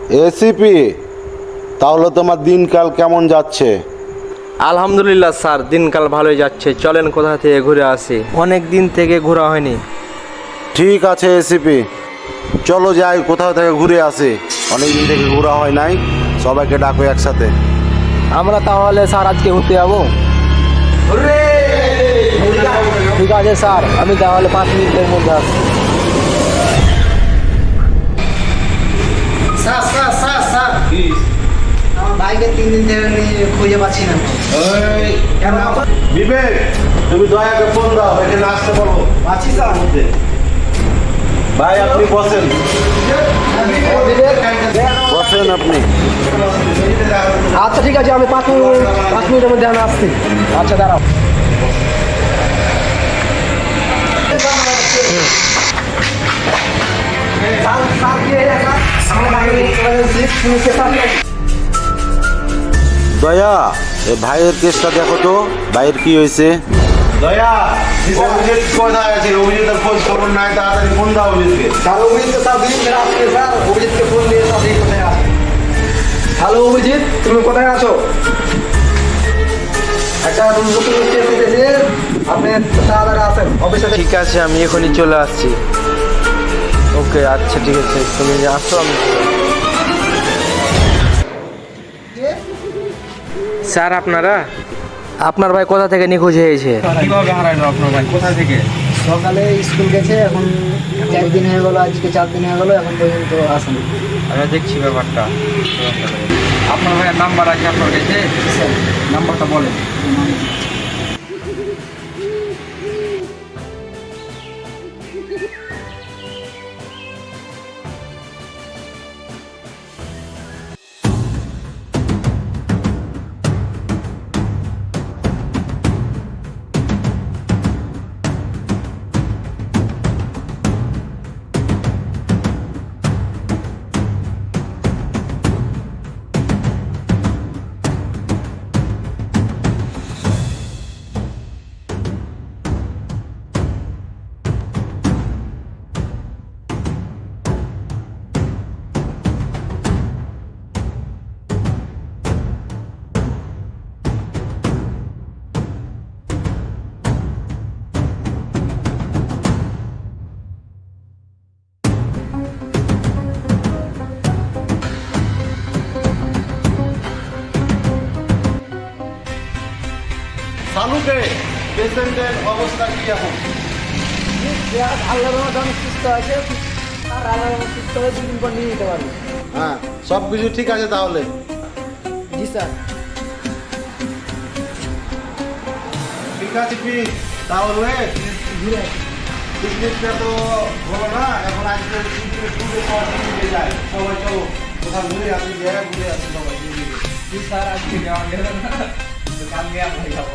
ACP, তাহলে তোমার দিনকাল কেমন যাচ্ছে? আলহামদুলিল্লাহ স্যার, দিনকাল ভালোই যাচ্ছে। চলেন কোথা থেকে ঘুরে আসি, অনেক দিন থেকে ঘোরা হয়নি। ঠিক আছে এসিপি, চলো যাই কোথাও থেকে ঘুরে আসি। অনেকদিন থেকে ঘোরা হয় নাই, সবাইকে ডাকো একসাথে। আমরা তাহলে স্যার আজকে ঘুরতে যাবো। ঠিক আছে স্যার, আমি তাহলে 5 মিনিটের মধ্যে আসছি। স্যার স্যার স্যার স্যার আমার বাইকে 3 দিন ধরে খুঁজে পাচ্ছি না। বিবেক, তুমি দয়াকে ফোন দাও, এখানে আসতে বলো। পাচ্ছি স্যার। ভাই আপনি বসেন, বসেন আপনি। আচ্ছা ঠিক আছে, আমি 5 মিনিটের মধ্যে আমি আসছি। আচ্ছা দাঁড়াও। দয়া, এ ভাইয়ের কেসটা দেখো তো, ভাইয়ের কি হয়েছে? দয়া, অভিজিৎ কোথায় আছে? অভিজিতের খোঁজ খবর নাই, তাড়াতাড়ি ফোন দাও অভিজিৎকে। স্যার অভিজিৎ তো সব দিন ধরে আসছে স্যার, অভিজিৎকে ফোন দিয়ে সব দিন কোথায় আছে? হ্যালো অভিজিৎ, তুমি কোথায় আছো? একটা নতুন কেস এসেছে, আপনি তাড়াতাড়ি আসেন অফিসে। ঠিক আছে, আমি এখনই চলে আসছি। ওকে আচ্ছা ঠিক আছে, তুমি আসো। আমি স্যার আপনার ভাই কোথা থেকে নিখোঁজ হয়েছে? কিভাবে হারাইলো আপনার ভাই? কোথা থেকে? সকালে স্কুল গেছে, এখন 4 দিন হয়ে গেলো, আজকে 4 দিন হয়ে গেলো, এখন পর্যন্ত আসেনি। আমি দেখছি ব্যাপারটা। আপনার ভাইয়ের নাম্বার আছে আপনার কাছে? নাম্বারটা বলেন। শালুকে, পেশেন্টের অবস্থা কি এখন? আল্লাহর রহমতে আমি সুস্থ আছে, আর আল্লাহর রহমতে সুস্থ হয়ে 2 দিন পর নিয়ে যেতে পারবো। হ্যাঁ, সব কিছু ঠিক আছে তাহলে? জি স্যার। ঠিক আছে কি তাহলে? পিকনিকটা তো হলো না, এখন আজকে টুরে পর দিকে যাই সবাই। চলো কোথাও ঘুরে আসি, জায়গা ঘুরে আসি সবাই। স্যার আজকে যাওয়া গেল না, কালকে আমরা যাবো।